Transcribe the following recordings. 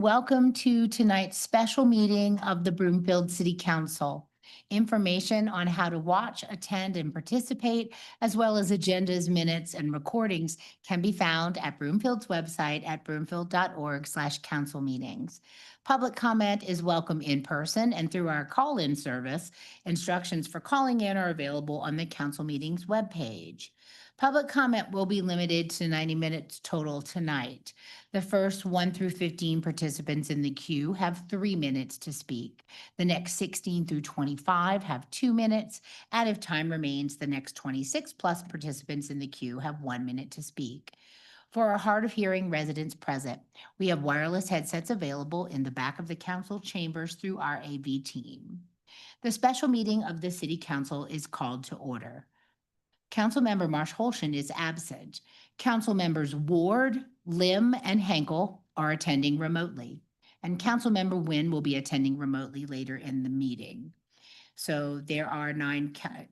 Welcome to tonight's special meeting of the Broomfield City Council. Information on how to watch, attend, and participate, as well as agendas, minutes, and recordings can be found at Broomfield's website at broomfield.org/council meetings. Public comment is welcome in person and through our call-in service. Instructions for calling in are available on the council meetings webpage. Public comment will be limited to 90 minutes total tonight. The first 1 through 15 participants in the queue have 3 minutes to speak. The next 16 through 25 have 2 minutes, and if time remains, the next 26 plus participants in the queue have 1 minute to speak. For our hard of hearing residents present, we have wireless headsets available in the back of the council chambers through our AV team. The special meeting of the City Council is called to order. Councilmember Marsh Holshan is absent. Council members Ward, Lim, and Henkel are attending remotely. And Councilmember Nguyen will be attending remotely later in the meeting. So there are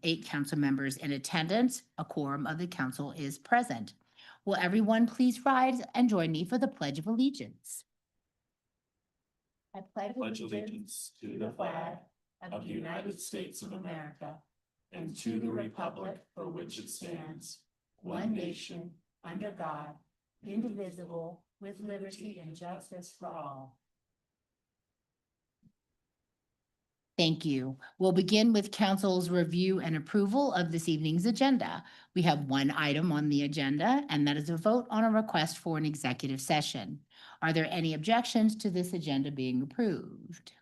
8 council members in attendance. A quorum of the council is present. Will everyone please rise and join me for the Pledge of Allegiance? I pledge allegiance to the flag of the United States of America and to the republic for which it stands, one nation, under God, indivisible, with liberty and justice for all. Thank you. We'll begin with council's review and approval of this evening's agenda. We have one item on the agenda, and that is a vote on a request for an executive session. Are there any objections to this agenda being approved?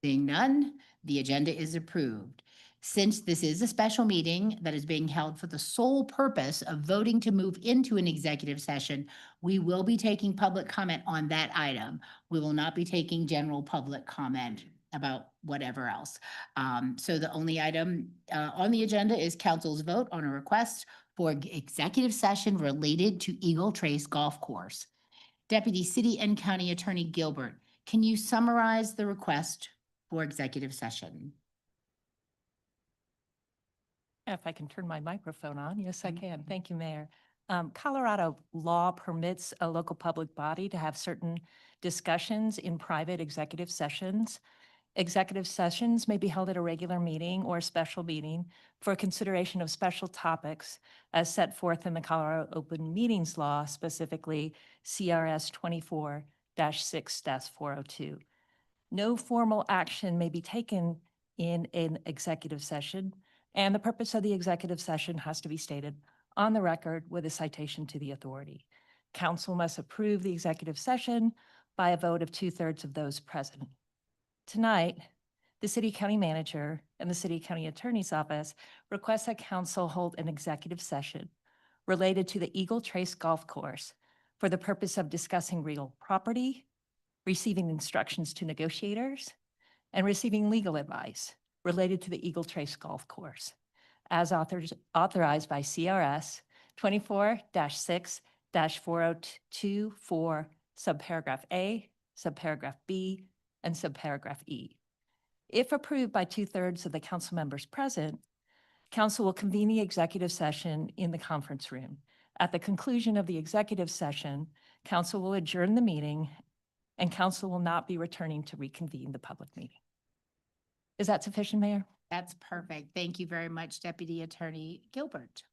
Seeing none, the agenda is approved. Since this is a special meeting that is being held for the sole purpose of voting to move into an executive session, we will be taking public comment on that item. We will not be taking general public comment about whatever else. So the only item on the agenda is council's vote on a request for executive session related to Eagle Trace Golf Course. Deputy City and County Attorney Gilbert, can you summarize the request for executive session? If I can turn my microphone on. Yes, I can. Thank you, Mayor. Colorado law permits a local public body to have certain discussions in private executive sessions. Executive sessions may be held at a regular meeting or a special meeting for consideration of special topics as set forth in the Colorado Open Meetings Law, specifically CRS 24-6-402. No formal action may be taken in an executive session, and the purpose of the executive session has to be stated on the record with a citation to the authority. Council must approve the executive session by a vote of 2/3 of those present. Tonight, the City County Manager and the City County Attorney's Office request that Council hold an executive session related to the Eagle Trace Golf Course for the purpose of discussing real property, receiving instructions to negotiators, and receiving legal advice related to the Eagle Trace Golf Course, as authorized by CRS 24-6-4024, subparagraph A, subparagraph B, and subparagraph E. If approved by 2/3 of the council members present, council will convene the executive session in the conference room. At the conclusion of the executive session, council will adjourn the meeting and council will not be returning to reconvene the public meeting. Is that sufficient, Mayor? That's perfect. Thank you very much, Deputy Attorney Gilbert.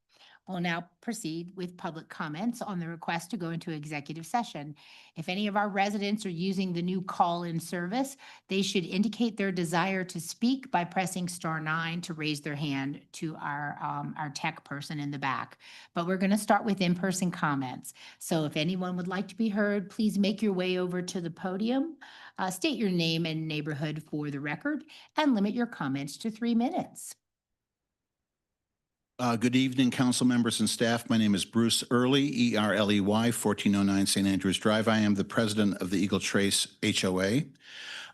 We'll now proceed with public comments on the request to go into executive session. If any of our residents are using the new call-in service, they should indicate their desire to speak by pressing *9 to raise their hand to our tech person in the back. But we're going to start with in-person comments. So if anyone would like to be heard, please make your way over to the podium. State your name and neighborhood for the record and limit your comments to 3 minutes. Good evening, council members and staff. My name is Bruce Early, E-R-L-E-Y, 1409 St. Andrews Drive. I am the president of the Eagle Trace HOA.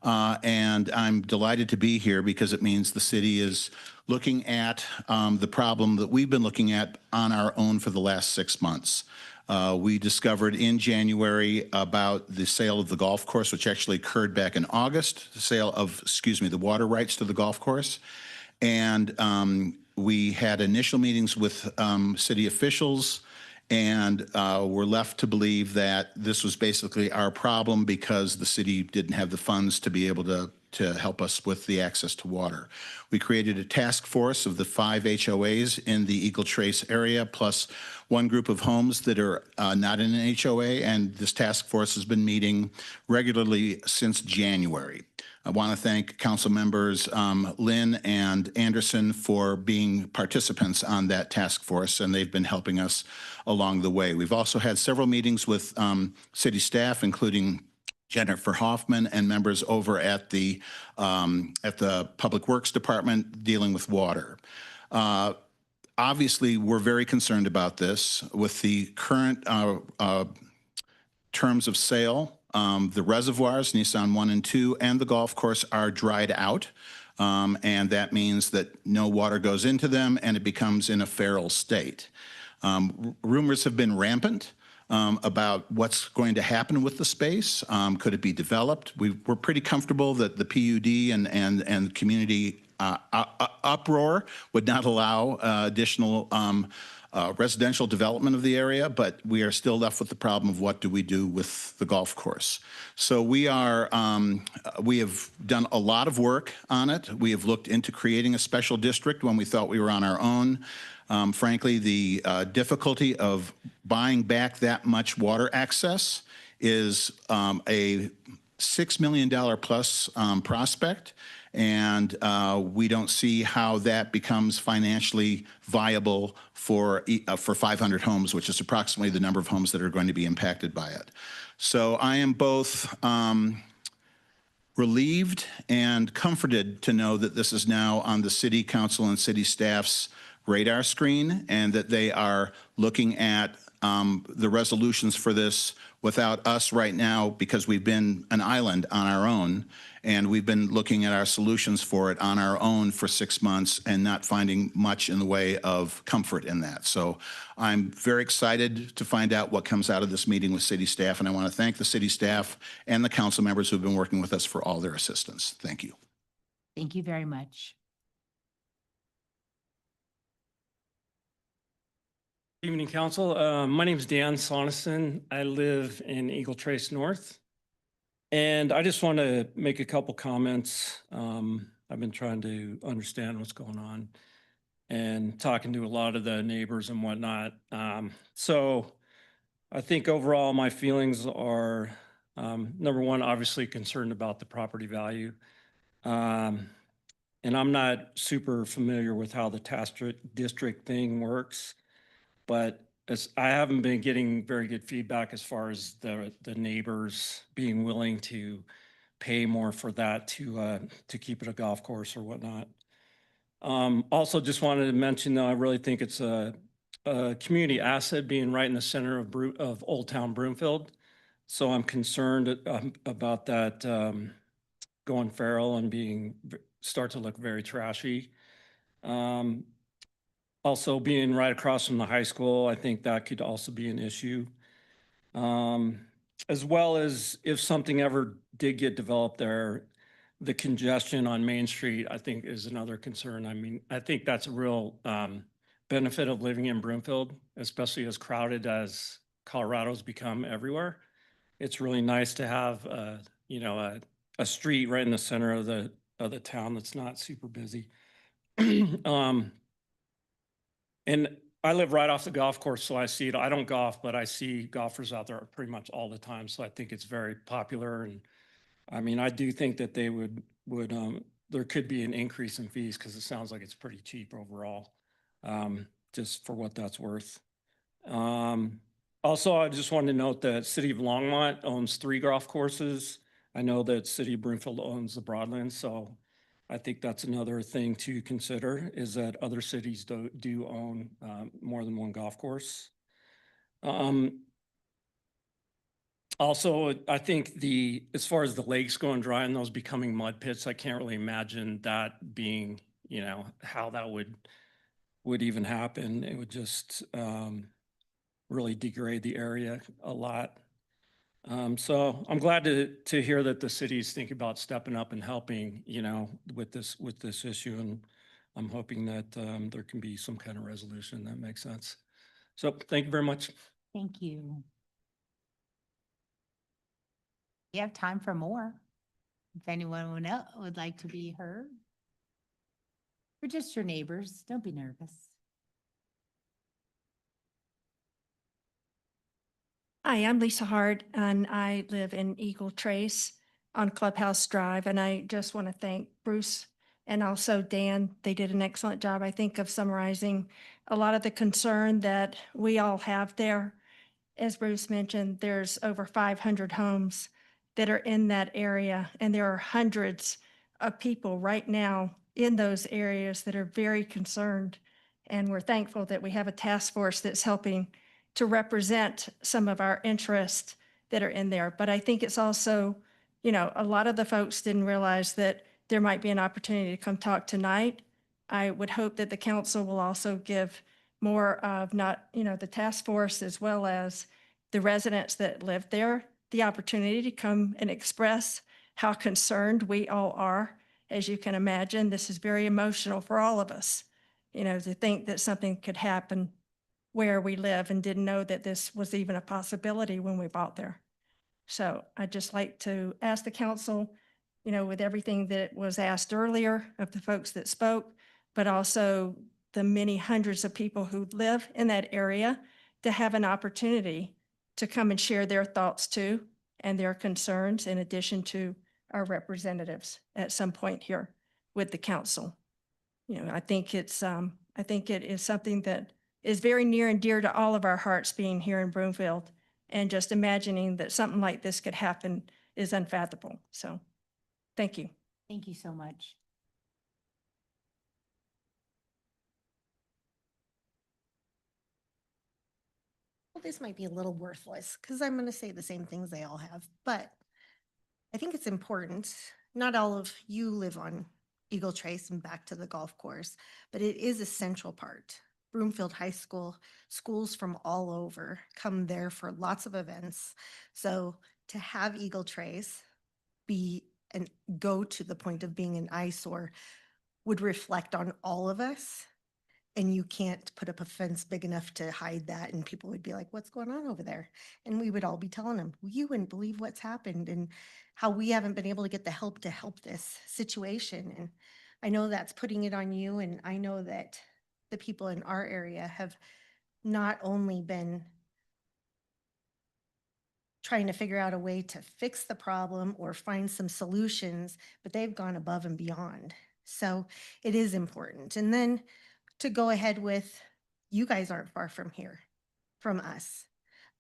And I'm delighted to be here because it means the city is looking at the problem that we've been looking at on our own for the last 6 months. We discovered in January about the sale of the golf course, which actually occurred back in August, the sale of, the water rights to the golf course. And we had initial meetings with city officials And we're left to believe that this was basically our problem because the city didn't have the funds to be able to help us with the access to water. We created a task force of the 5 HOAs in the Eagle Trace area, plus one group of homes that are not in an HOA, and this task force has been meeting regularly since January. I want to thank council members Lynn and Anderson for being participants on that task force, and they've been helping us along the way. We've also had several meetings with city staff, including Jennifer Hoffman and members over at the Public Works Department dealing with water. Obviously, we're very concerned about this with the current terms of sale. The reservoirs, Nissan 1 and 2, and the golf course are dried out. And that means that no water goes into them and it becomes in a feral state. Rumors have been rampant about what's going to happen with the space. Could it be developed? We're pretty comfortable that the PUD and community uproar would not allow additional residential development of the area, but we are still left with the problem of what do we do with the golf course. So we have done a lot of work on it. We have looked into creating a special district when we thought we were on our own. Frankly, the difficulty of buying back that much water access is a $6 million plus prospect. And we don't see how that becomes financially viable for 500 homes, which is approximately the number of homes that are going to be impacted by it. So I am both relieved and comforted to know that this is now on the city council and city staff's radar screen, and that they are looking at the resolutions for this without us right now, because we've been an island on our own, and we've been looking at our solutions for it on our own for 6 months and not finding much in the way of comfort in that. So I'm very excited to find out what comes out of this meeting with city staff, and I want to thank the city staff and the council members who've been working with us for all their assistance. Thank you. Thank you very much. Evening, Council. My name is Dan Sonneson. I live in Eagle Trace North. And I just want to make a couple comments. I've been trying to understand what's going on and talking to a lot of the neighbors and whatnot. So I think overall my feelings are, number one, obviously concerned about the property value. And I'm not super familiar with how the task district thing works. But I haven't been getting very good feedback as far as the neighbors being willing to pay more for that to keep it a golf course or whatnot. Also, just wanted to mention, though, I really think it's a community asset being right in the center of Old Town Broomfield. So I'm concerned about that going feral and start to look very trashy. Also, being right across from the high school, I think that could also be an issue. As well as if something ever did get developed there, the congestion on Main Street, I think, is another concern. I mean, I think that's a real benefit of living in Broomfield, especially as crowded as Colorado's become everywhere. It's really nice to have, a street right in the center of the town that's not super busy. And I live right off the golf course, so I see it. I don't golf, but I see golfers out there pretty much all the time. So I think it's very popular. And I mean, I do think that they would there could be an increase in fees because it sounds like it's pretty cheap overall, just for what that's worth. Also, I just wanted to note that City of Longmont owns 3 golf courses. I know that City of Broomfield owns the Broadlands, so I think that's another thing to consider, is that other cities do own more than 1 golf course. Also, I think as far as the lakes going dry and those becoming mud pits, I can't really imagine that being, how that would even happen. It would just really degrade the area a lot. So I'm glad to hear that the city's thinking about stepping up and helping, with this issue. And I'm hoping that there can be some kind of resolution that makes sense. So thank you very much. Thank you. You have time for more. If anyone would like to be heard. We're just your neighbors. Don't be nervous. Hi, I'm Lisa Hart, and I live in Eagle Trace on Clubhouse Drive. And I just want to thank Bruce and also Dan. They did an excellent job, I think, of summarizing a lot of the concern that we all have there. As Bruce mentioned, there's over 500 homes that are in that area, and there are hundreds of people right now in those areas that are very concerned. And we're thankful that we have a task force that's helping to represent some of our interests that are in there. But I think it's also, a lot of the folks didn't realize that there might be an opportunity to come talk tonight. I would hope that the council will also give more of not, the task force as well as the residents that live there, the opportunity to come and express how concerned we all are. As you can imagine, this is very emotional for all of us, to think that something could happen where we live and didn't know that this was even a possibility when we bought there. So I'd just like to ask the council, with everything that was asked earlier of the folks that spoke, but also the many hundreds of people who live in that area, to have an opportunity to come and share their thoughts too and their concerns, in addition to our representatives at some point here with the council. I think it is something that is very near and dear to all of our hearts, being here in Broomfield, and just imagining that something like this could happen is unfathomable. So thank you. Thank you so much. Well, this might be a little worthless because I'm going to say the same things they all have, but I think it's important. Not all of you live on Eagle Trace and back to the golf course, but it is a central part. Broomfield High School, schools from all over come there for lots of events. So to have Eagle Trace be and go to the point of being an eyesore would reflect on all of us. And you can't put up a fence big enough to hide that. And people would be like, what's going on over there? And we would all be telling them, you wouldn't believe what's happened and how we haven't been able to get the help to help this situation. And I know that's putting it on you. And I know that the people in our area have not only been trying to figure out a way to fix the problem or find some solutions, but they've gone above and beyond. So it is important. And then to go ahead with, you guys aren't far from here, from us.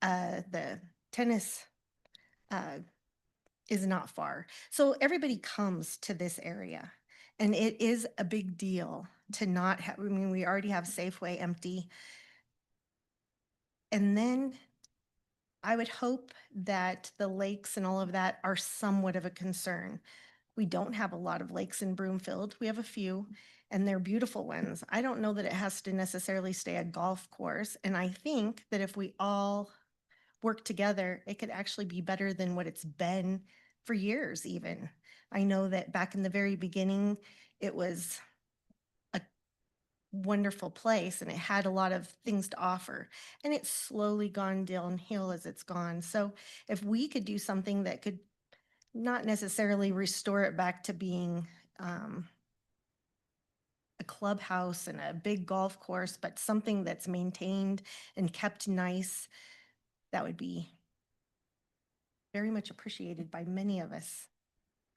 The tennis is not far. So everybody comes to this area, and it is a big deal to not have, we already have Safeway empty. And then I would hope that the lakes and all of that are somewhat of a concern. We don't have a lot of lakes in Broomfield. We have a few, and they're beautiful ones. I don't know that it has to necessarily stay a golf course. And I think that if we all work together, it could actually be better than what it's been for years even. I know that back in the very beginning, it was a wonderful place and it had a lot of things to offer. And it's slowly gone downhill as it's gone. So if we could do something that could not necessarily restore it back to being a clubhouse and a big golf course, but something that's maintained and kept nice, that would be very much appreciated by many of us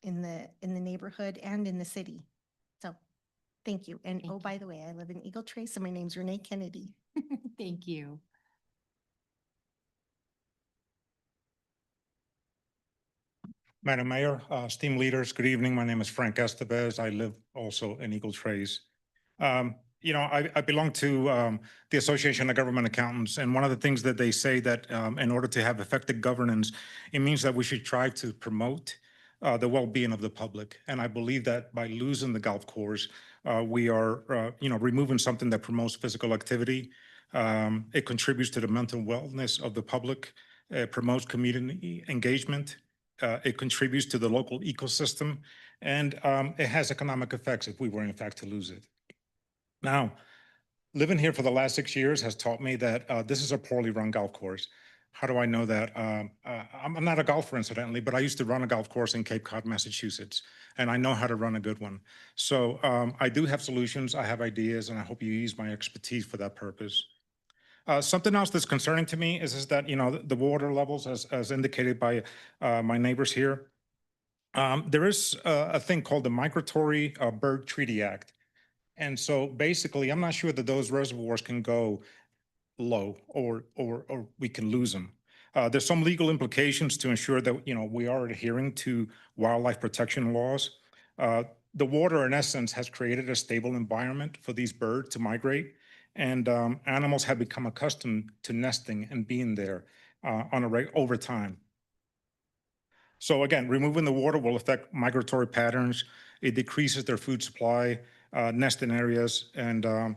in the neighborhood and in the city. So thank you. And Thank oh, you. by the way, I live in Eagle Trace and my name's Renee Kennedy. Thank you. Madam Mayor, esteemed leaders, good evening. My name is Frank Estevez. I live also in Eagle Trace. I belong to the Association of Government Accountants, and one of the things that they say that in order to have effective governance, it means that we should try to promote the well-being of the public. And I believe that by losing the golf course, we are, removing something that promotes physical activity. It contributes to the mental wellness of the public. It promotes community engagement. It contributes to the local ecosystem, and it has economic effects if we were in fact to lose it. Now, living here for the last 6 years has taught me that this is a poorly run golf course. How do I know that? I'm not a golfer incidentally, but I used to run a golf course in Cape Cod, Massachusetts, and I know how to run a good one. So I do have solutions, I have ideas, and I hope you use my expertise for that purpose. Something else that's concerning to me is that, you know, the water levels, as indicated by my neighbors here, there is a thing called the Migratory Bird Treaty Act. And so basically, I'm not sure that those reservoirs can go low or we can lose them. There's some legal implications to ensure that, you know, we are adhering to wildlife protection laws. The water, in essence, has created a stable environment for these birds to migrate, and animals have become accustomed to nesting and being there over time. So again, removing the water will affect migratory patterns. It decreases their food supply, nesting areas, and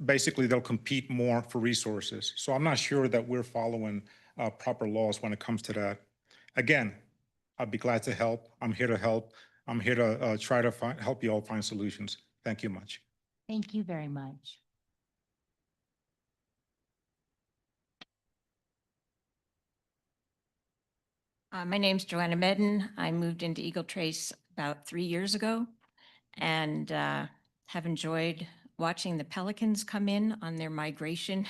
basically they'll compete more for resources. So I'm not sure that we're following proper laws when it comes to that. Again, I'd be glad to help. I'm here to help. I'm here to try to help you all find solutions. Thank you much. Thank you very much. My name's Joanna Medden. I moved into Eagle Trace about 3 years ago and have enjoyed watching the pelicans come in on their migration,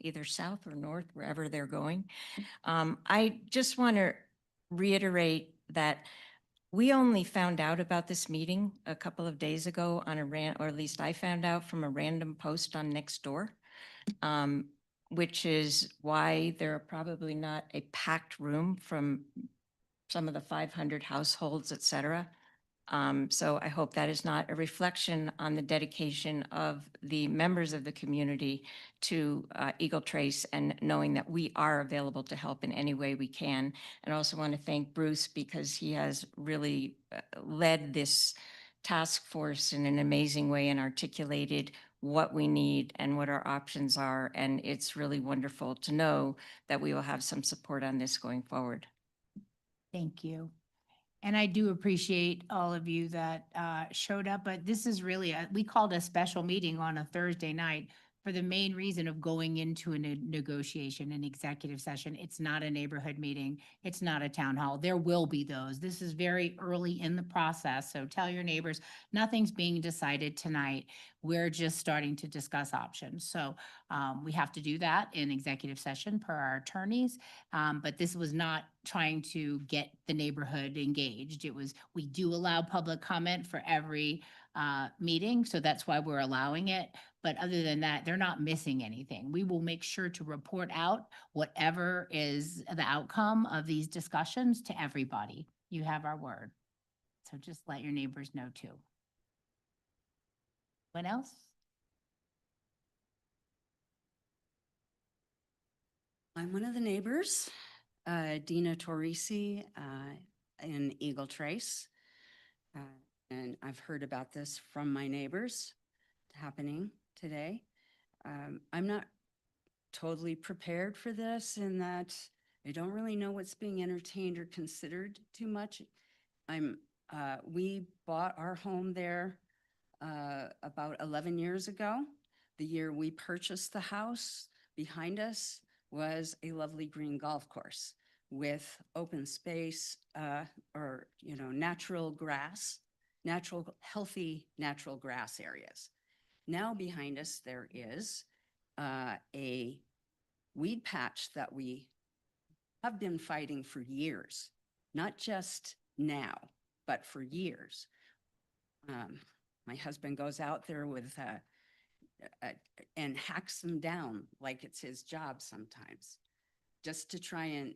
either south or north, wherever they're going. I just want to reiterate that we only found out about this meeting a couple of days ago on or at least I found out from a random post on Nextdoor, which is why there are probably not a packed room from some of the 500 households, et cetera. So I hope that is not a reflection on the dedication of the members of the community to Eagle Trace and knowing that we are available to help in any way we can. And I also want to thank Bruce because he has really led this task force in an amazing way and articulated what we need and what our options are. And it's really wonderful to know that we will have some support on this going forward. Thank you. And I do appreciate all of you that showed up, but this is really, we called a special meeting on a Thursday night for the main reason of going into a negotiation, an executive session. It's not a neighborhood meeting. It's not a town hall. There will be those. This is very early in the process. So tell your neighbors, nothing's being decided tonight. We're just starting to discuss options. So we have to do that in executive session per our attorneys. But this was not trying to get the neighborhood engaged. It was, we do allow public comment for every meeting. So that's why we're allowing it. But other than that, they're not missing anything. We will make sure to report out whatever is the outcome of these discussions to everybody. You have our word. So just let your neighbors know too. What else? I'm one of the neighbors, Dina Torrisi, in Eagle Trace. And I've heard about this from my neighbors happening today. I'm not totally prepared for this in that I don't really know what's being entertained or considered too much. We bought our home there about 11 years ago. The year we purchased the house behind us was a lovely green golf course with open space or, you know, natural grass, healthy natural grass areas. Now behind us, there is a weed patch that we have been fighting for years, not just now, but for years. My husband goes out there with and hacks them down like it's his job sometimes, just to try and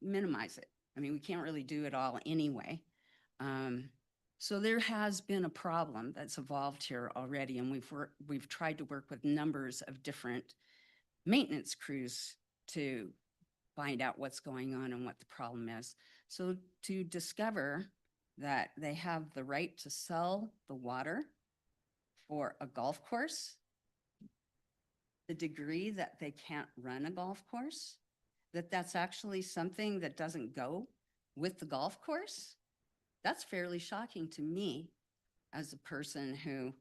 minimize it. I mean, we can't really do it all anyway. So there has been a problem that's evolved here already, and we've tried to work with numbers of different maintenance crews to find out what's going on and what the problem is. So to discover that they have the right to sell the water for a golf course, the degree that they can't run a golf course, that's actually something that doesn't go with the golf course, that's fairly shocking to me as a person who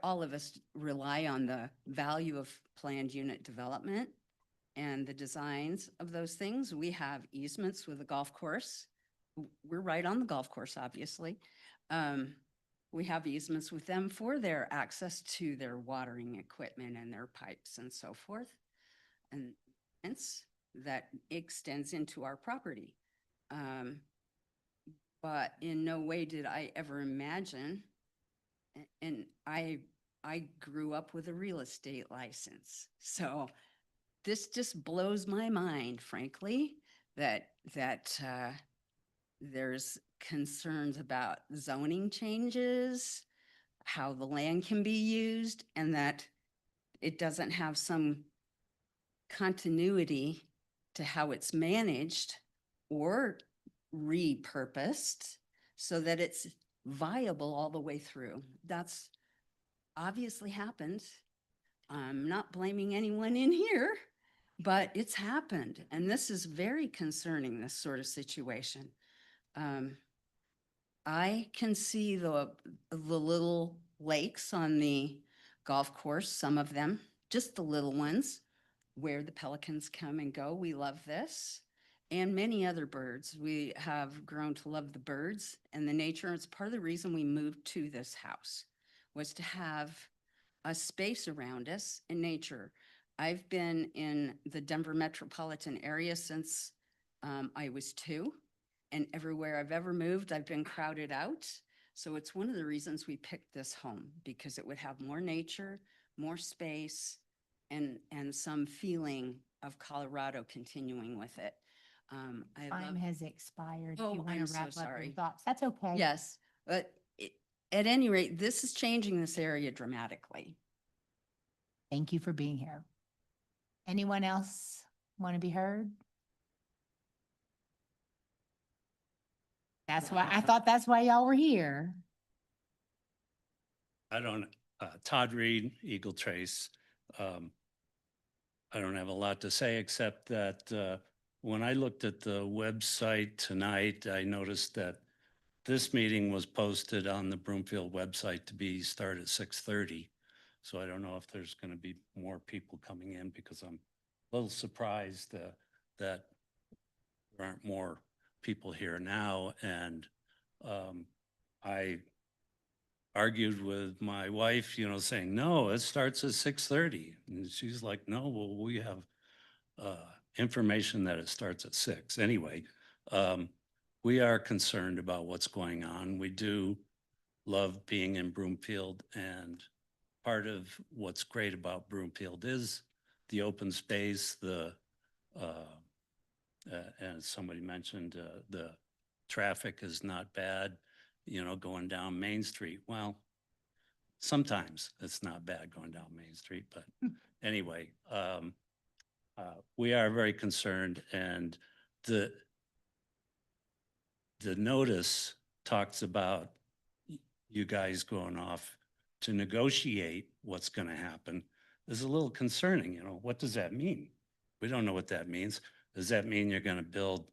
all of us rely on the value of planned unit development and the designs of those things. We have easements with the golf course. We're right on the golf course, obviously. We have easements with them for their access to their watering equipment and their pipes and so forth. And hence, that extends into our property. But in no way did I ever imagine, and I grew up with a real estate license. So this just blows my mind, frankly, that there's concerns about zoning changes, how the land can be used, and that it doesn't have some continuity to how it's managed or repurposed so that it's viable all the way through. That's obviously happened. I'm not blaming anyone in here, but it's happened. And this is very concerning, this sort of situation. I can see the little lakes on the golf course, some of them, just the little ones, where the pelicans come and go. We love this. And many other birds. We have grown to love the birds and the nature. It's part of the reason we moved to this house, was to have a space around us in nature. I've been in the Denver metropolitan area since I was 2. And everywhere I've ever moved, I've been crowded out. So it's one of the reasons we picked this home, because it would have more nature, more space, and some feeling of Colorado continuing with it. Time has expired. Oh, You want I'm to so wrap up your sorry. thoughts? That's okay. Yes, but at any rate, this is changing this area dramatically. Thank you for being here. Anyone else want to be heard? That's why, I thought that's why y'all were here. Todd Reed, Eagle Trace. I don't have a lot to say except that when I looked at the website tonight, I noticed that this meeting was posted on the Broomfield website to be start at 6:30. So I don't know if there's going to be more people coming in, because I'm a little surprised that there aren't more people here now. And I argued with my wife, saying, no, it starts at 6:30. And she's like, no, well, we have information that it starts at 6. Anyway, we are concerned about what's going on. We do love being in Broomfield, and part of what's great about Broomfield is the open space, and somebody mentioned the traffic is not bad, going down Main Street. Well, sometimes it's not bad going down Main Street, but anyway, we are very concerned, and the notice talks about you guys going off to negotiate what's going to happen. Is a little concerning. What does that mean? We don't know what that means. Does that mean you're going to build,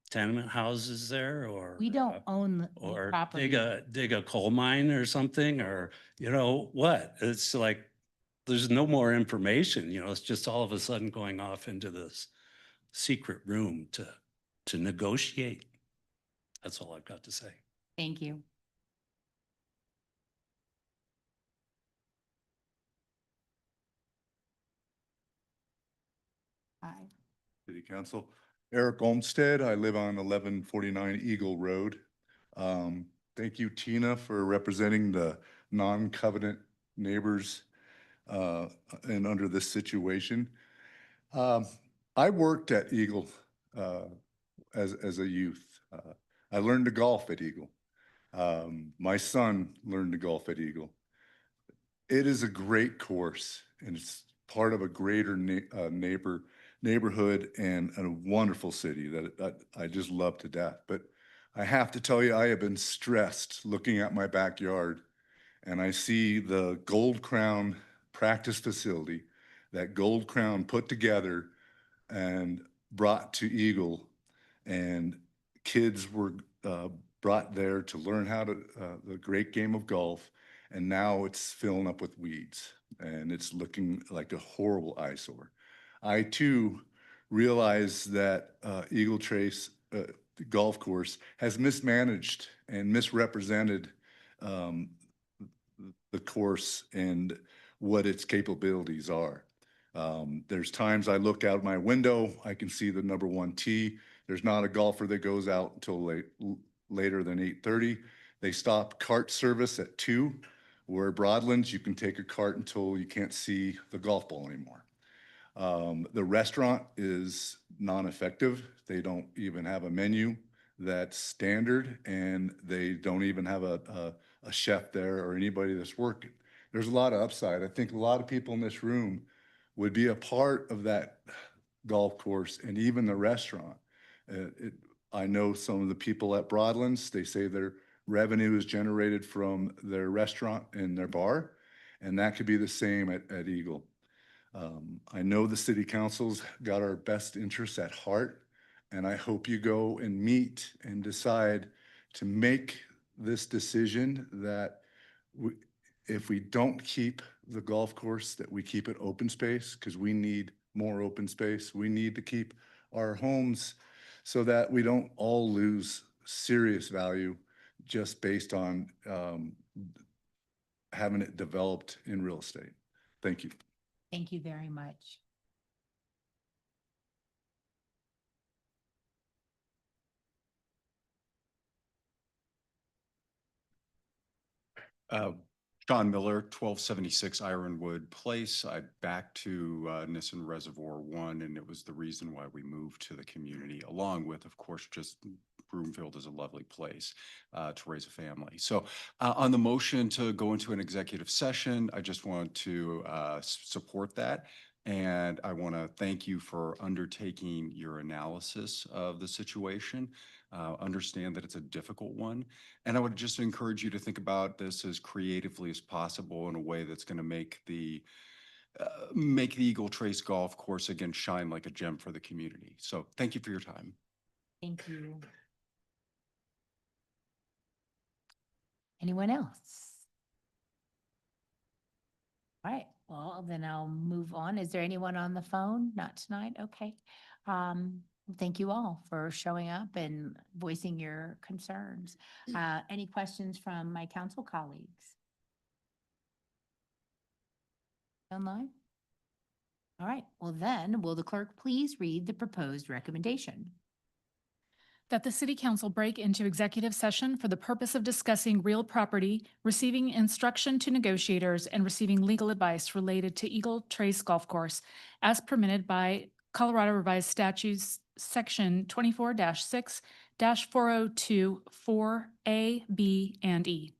tenement houses there, or We don't own the or property. dig a coal mine or something, or what? It's like there's no more information. It's just all of a sudden going off into this secret room to negotiate. That's all I've got to say. Thank you. Hi. City Council. Eric Olmsted. I live on 1149 Eagle Road. Thank you, Tina, for representing the non-covenant neighbors and under this situation. I worked at Eagle as a youth. I learned to golf at Eagle. My son learned to golf at Eagle. It is a great course, and it's part of a greater neighborhood and a wonderful city that I just love to death. But I have to tell you, I have been stressed looking at my backyard, and I see the Gold Crown practice facility that Gold Crown put together and brought to Eagle, and kids were brought there to learn how to the great game of golf. And now it's filling up with weeds and it's looking like a horrible eyesore. I too realize that Eagle Trace Golf Course has mismanaged and misrepresented um, the course and what its capabilities are. There's times I look out my window, I can see the number 1 tee. There's not a golfer that goes out until later than 8:30. They stop cart service at 2, where Broadlands, you can take a cart until you can't see the golf ball anymore. The restaurant is non-effective. They don't even have a menu that's standard, and they don't even have a chef there or anybody that's working. There's a lot of upside. I think a lot of people in this room would be a part of that golf course and even the restaurant. I know some of the people at Broadlands, they say their revenue is generated from their restaurant and their bar, and that could be the same at Eagle. I know the city council's got our best interests at heart, and I hope you go and meet and decide to make this decision that if we don't keep the golf course, that we keep it open space, because we need more open space. We need to keep our homes so that we don't all lose serious value just based on having it developed in real estate. Thank you. Thank you very much. Sean Miller, 1276 Ironwood Place. I back to Nissen Reservoir 1, and it was the reason why we moved to the community, along with, of course, just Broomfield is a lovely place to raise a family. So on the motion to go into an executive session, I just want to support that. And I want to thank you for undertaking your analysis of the situation. Understand that it's a difficult one. And I would just encourage you to think about this as creatively as possible in a way that's going to make the Eagle Trace Golf Course again shine like a gem for the community. So thank you for your time. Thank you. Anyone else? All right, well, then I'll move on. Is there anyone on the phone? Not tonight? Okay. Thank you all for showing up and voicing your concerns. Any questions from my council colleagues? Online? All right, well then, will the clerk please read the proposed recommendation? That the city council break into executive session for the purpose of discussing real property, receiving instruction to negotiators, and receiving legal advice related to Eagle Trace Golf Course as permitted by Colorado Revised Statutes, Section 24-6-402, 4A, B, and E.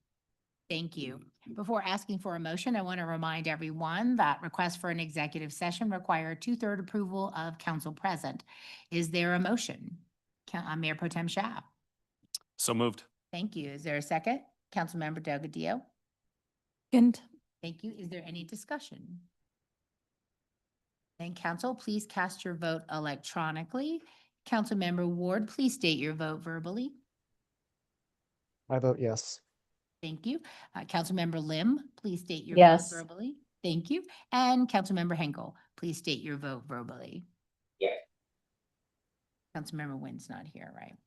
Thank you. Before asking for a motion, I want to remind everyone that requests for an executive session require 2/3 approval of council present. Is there a motion? Mayor Pro Tem Schaaf. So moved. Thank you. Is there a second? Councilmember Delgadillo. And Thank you. Is there any discussion? Then council, please cast your vote electronically. Councilmember Ward, please state your vote verbally. I vote yes. Thank you. Councilmember Lim, please state your vote Yes. verbally. Thank you. And Councilmember Henkel, please state your vote verbally. Yes. Councilmember Wynn's not here, right?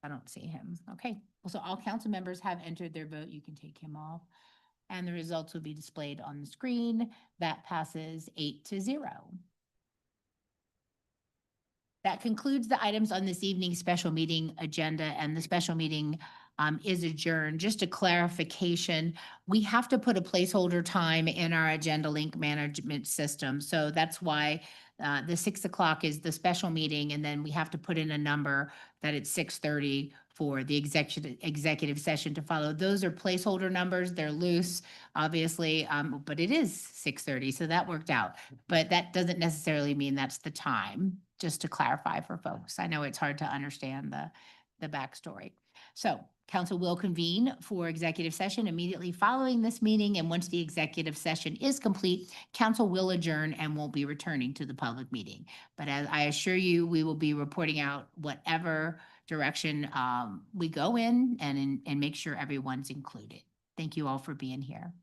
I don't see him. Okay. Well, so all council members have entered their vote. You can take him off. And the results will be displayed on the screen. That passes 8-0. That concludes the items on this evening's special meeting agenda, and the special meeting is adjourned. Just a clarification, we have to put a placeholder time in our agenda link management system. So that's why the 6 o'clock is the special meeting, and then we have to put in a number that it's 6:30 for the executive session to follow. Those are placeholder numbers. They're loose, obviously, but it is 6:30, so that worked out. But that doesn't necessarily mean that's the time, just to clarify for folks. I know it's hard to understand the backstory. So council will convene for executive session immediately following this meeting, and once the executive session is complete, council will adjourn and won't be returning to the public meeting. But as I assure you, we will be reporting out whatever direction we go in and make sure everyone's included. Thank you all for being here.